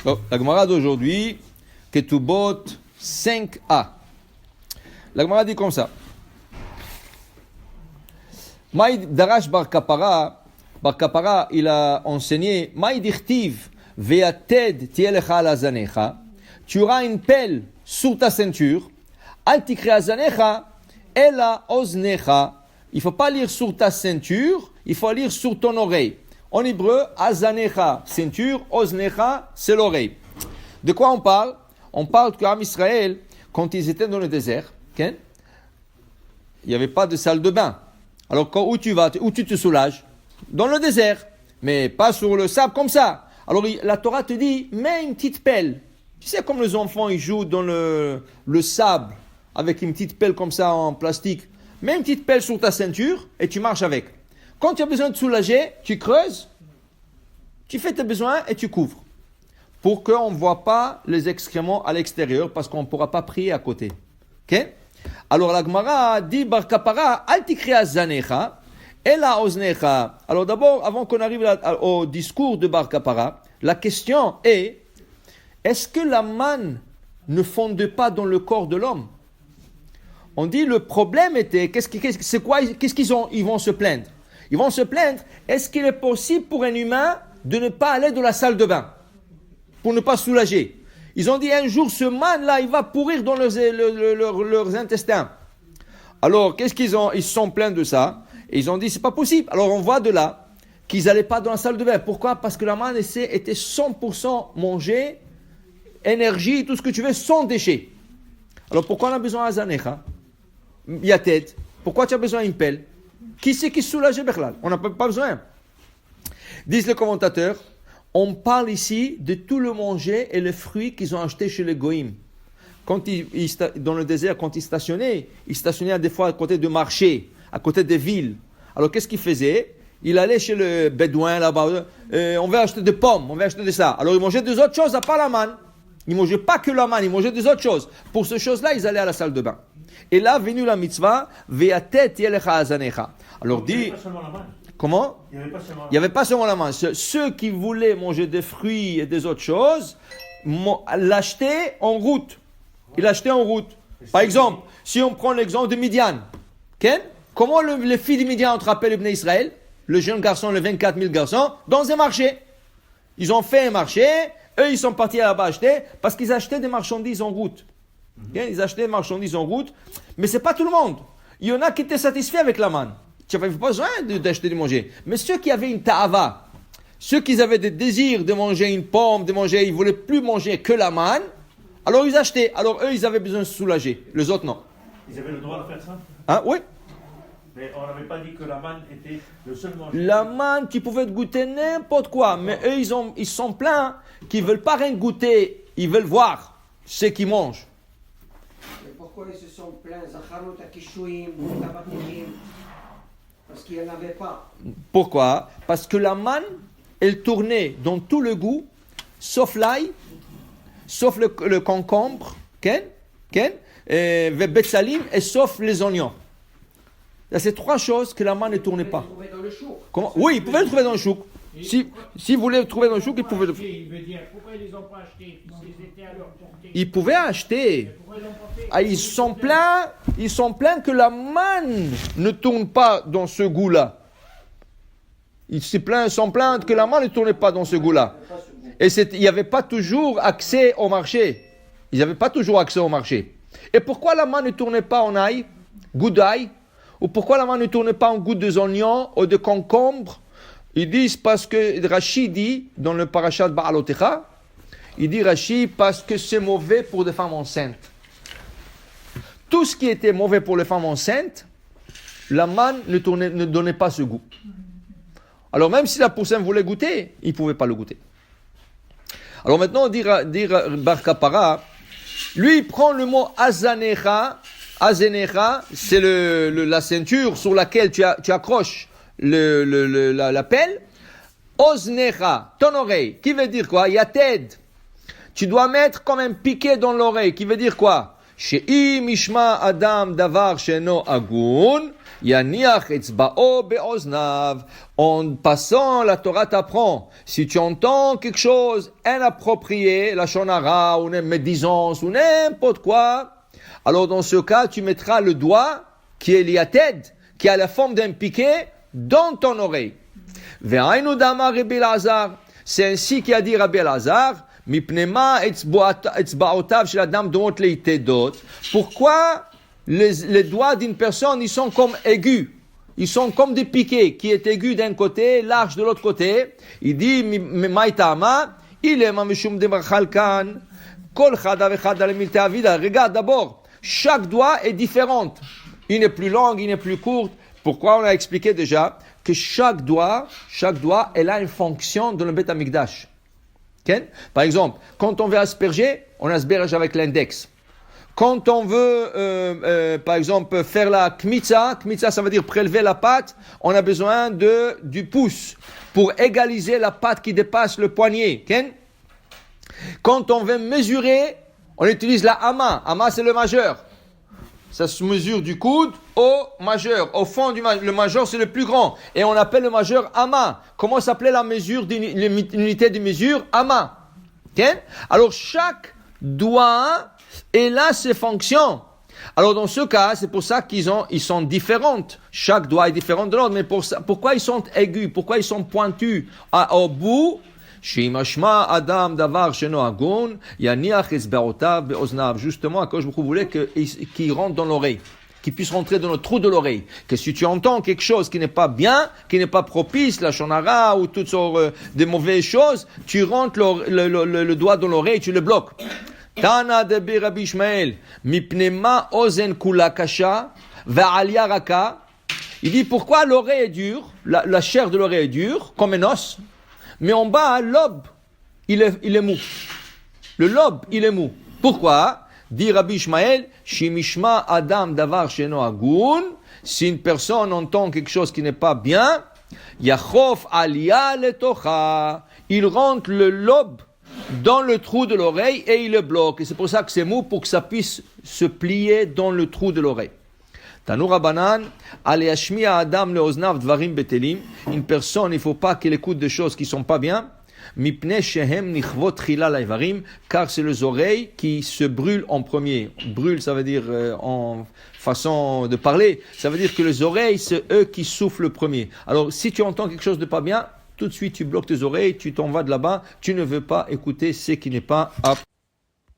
Oh, la Gemara d'aujourd'hui, Ketubot 5a. La Gemara dit comme ça. Maïd Darash Bar Kapara, il a enseigné Maïd Irtiv Veated Tielecha Alazanecha. Tu auras une pelle sur ta ceinture. Altikre Azanecha Ela Oznecha. Il ne faut pas lire sur ta ceinture, il faut lire sur ton oreille. En hébreu, Azanecha, ceinture, Oznecha, c'est l'oreille. De quoi on parle? On parle qu'Am Israël, quand ils étaient dans le désert, il n'y avait pas de salle de bain. Alors où tu vas, où tu te soulages? Dans le désert, mais pas sur le sable comme ça. Alors la Torah te dit, mets une petite pelle. Tu sais comme les enfants, ils jouent dans le sable, avec une petite pelle comme ça en plastique. Mets une petite pelle sur ta ceinture et tu marches avec. Quand tu as besoin de soulager, tu creuses, tu fais tes besoins et tu couvres. Pour qu'on ne voit pas les excréments à l'extérieur, parce qu'on ne pourra pas prier à côté. Okay? Alors la Gemara dit Bar Kapara, al tikrea zanecha, ela oznecha. Alors d'abord, avant qu'on arrive au discours de Bar Kapara, la question est-ce que la manne ne fonde pas dans le corps de l'homme? On dit le problème était, qu'est-ce qu'ils ont? Ils vont se plaindre. Ils vont se plaindre, est-ce qu'il est possible pour un humain de ne pas aller dans la salle de bain pour ne pas soulager? Ils ont dit un jour, ce man-là, il va pourrir dans leurs intestins. Alors, qu'est-ce qu'ils ont? Ils se sont plaints de ça. Et ils ont dit, c'est pas possible. Alors, on voit de là qu'ils n'allaient pas dans la salle de bain. Pourquoi? Parce que la manne était 100% mangée, énergie, tout ce que tu veux, sans déchets. Alors, pourquoi on a besoin d'un zanecha? Yated. Pourquoi tu as besoin d'une pelle? Qui c'est qui soulage Bechlal? On n'a pas besoin. Disent les commentateurs, on parle ici de tout le manger et les fruits qu'ils ont achetés chez les Goïm. Quand dans le désert, quand ils stationnaient des fois à côté de marchés, à côté des villes. Alors qu'est-ce qu'ils faisaient? Il allait chez le bédouin là-bas, on va acheter des pommes, on va acheter de ça. Alors ils mangeaient des autres choses à part la manne. Ils ne mangeaient pas que la manne, ils mangeaient des autres choses. Pour ces choses-là, ils allaient à la salle de bain. Et là, venu la mitzvah, ve'atet yelecha azanecha. Alors dit, comment? Il n'y avait pas seulement la manne. Ceux qui voulaient manger des fruits et des autres choses, l'achetaient en route. Ils l'achetaient en route. Par exemple, si on prend l'exemple de Midian, comment les filles de Midian ont attrapé le Bnei Israël, le jeune garçon, les 24 000 garçons, dans un marché. Ils ont fait un marché, eux ils sont partis là-bas acheter, parce qu'ils achetaient des marchandises en route. Ils achetaient des marchandises en route, mais ce n'est pas tout le monde. Il y en a qui étaient satisfaits avec la manne. Tu n'avais pas besoin d'acheter de manger. Mais ceux qui avaient une ta'ava, ceux qui avaient des désirs de manger une pomme, ils ne voulaient plus manger que la manne, alors ils achetaient. Alors eux, ils avaient besoin de se soulager. Les autres, non. Ils avaient le droit de faire ça? Hein? Oui. Mais on n'avait pas dit que la manne était le seul manger. La manne, tu pouvais te goûter n'importe quoi. Mais eux, ils sont pleins qu'ils ne veulent pas rien goûter. Ils veulent voir ce qu'ils mangent. Mais pourquoi ils se sont plaints? Zacharot akishouim, tabatikim. Parce qu'il n'y en avait pas. Pourquoi? Parce que la manne, elle tournait dans tout le goût, sauf l'ail, sauf le concombre, betsalim, et sauf les oignons. C'est trois choses que la manne ne tournait pas. Ils pouvaient le trouver dans le chouk. Comment? Oui, ils pouvaient le trouver dans le chouk. Si vous voulez le trouver dans le chouk, ils pouvaient le trouver. Il veut dire, pourquoi ils les ont pas achetés puisqu'ils étaient à leur portée? Ils pouvaient acheter. Pourquoi ils l'ont pas fait? Ah, ils sont pleins que la manne ne tourne pas dans ce goût-là. Ils sont pleins que la manne ne tourne pas dans ce goût-là. Et il n'y avait pas toujours accès au marché. Ils n'avaient pas toujours accès au marché. Et pourquoi la manne ne tournait pas en ail, goût d'ail? Ou pourquoi la manne ne tournait pas en goût des oignons ou de concombre? Ils disent parce que Rashi dit, dans le parashat Ba'alotecha, il dit Rashi parce que c'est mauvais pour des femmes enceintes. Tout ce qui était mauvais pour les femmes enceintes, la manne ne donnait pas ce goût. Alors même si la personne voulait goûter, il ne pouvait pas le goûter. Alors maintenant, dire Bar Kapara, lui il prend le mot azanecha. Azenecha, c'est la ceinture sur laquelle tu accroches la pelle. Oznecha, ton oreille, qui veut dire quoi? Yated. Tu dois mettre comme un piquet dans l'oreille, qui veut dire quoi? שאם ישמע אדם דבר שאינו הגון, יניח אצבעו באוזניו. En passant, la Torah t'apprend, si tu entends quelque chose inapproprié, la shonara, ou une médisance, ou n'importe quoi, alors dans ce cas, tu mettras le doigt, qui est liated, qui a la forme d'un piquet, dans ton oreille. Ve'ainu dama Rabbi Elazar. C'est ainsi qu'a dit Rabbi Elazar, mipnema etzba'otav shel adam domot leitedot. Pourquoi les doigts d'une personne, ils sont comme aigus? Ils sont comme des piquets, qui est aigu d'un côté, large de l'autre côté. Il dit, maïtama, il est mamishum demarchalkan, kol chada vechada lemilte avida. Regarde d'abord, chaque doigt est différent. Une est plus longue, une est plus courte. Pourquoi? On a expliqué déjà que chaque doigt, elle a une fonction dans le Beth Amikdash. Okay? Par exemple, quand on veut asperger, on asperge avec l'index. Quand on veut, par exemple, faire la kmitza, ça veut dire prélever la pâte, on a besoin du pouce pour égaliser la pâte qui dépasse le poignet. Okay? Quand on veut mesurer, on utilise la hama. Hama, c'est le majeur. Ça se mesure du coude au majeur. Au fond du majeur, le majeur, c'est le plus grand. Et on appelle le majeur hama. Comment s'appelait la mesure, l'unité de mesure? Hama. Okay? Alors, chaque doigt, et là, ses fonctions. Alors, dans ce cas, c'est pour ça qu'ils sont différentes. Chaque doigt est différent de l'autre. Mais pourquoi ils sont aigus? Pourquoi ils sont pointus? Au bout, justement, à cause vous voulez qu'ils rentrent dans l'oreille, qu'ils puissent rentrer dans le trou de l'oreille. Que si tu entends quelque chose qui n'est pas bien, qui n'est pas propice, la shonara ou toutes sortes de mauvaises choses, tu rentres le doigt dans l'oreille, tu le bloques. Tana de Rabbi Ishmael, mipnema ozen kula kasha, va'alia raka. Il dit pourquoi l'oreille est dure, la chair de l'oreille est dure, comme un os, mais en bas, le lobe, il est mou. Le lobe, il est mou. Pourquoi? Dit Rabbi Ishmael, shimishma adam davar sheno agun, si une personne entend quelque chose qui n'est pas bien, yachof alia letocha, il rentre le lobe dans le trou de l'oreille et il le bloque. Et c'est pour ça que c'est mou, pour que ça puisse se plier dans le trou de l'oreille. Tanu Rabbanan, aleyashmiya adam leoznav dvarim betelim. Une personne, il ne faut pas qu'elle écoute des choses qui ne sont pas bien. Mipne shehem nichvot chila laivarim, car c'est les oreilles qui se brûlent en premier. Brûle, ça veut dire en façon de parler. Ça veut dire que les oreilles, c'est eux qui soufflent le premier. Alors, si tu entends quelque chose de pas bien, tout de suite, tu bloques tes oreilles, tu t'en vas de là-bas, tu ne veux pas écouter ce qui n'est pas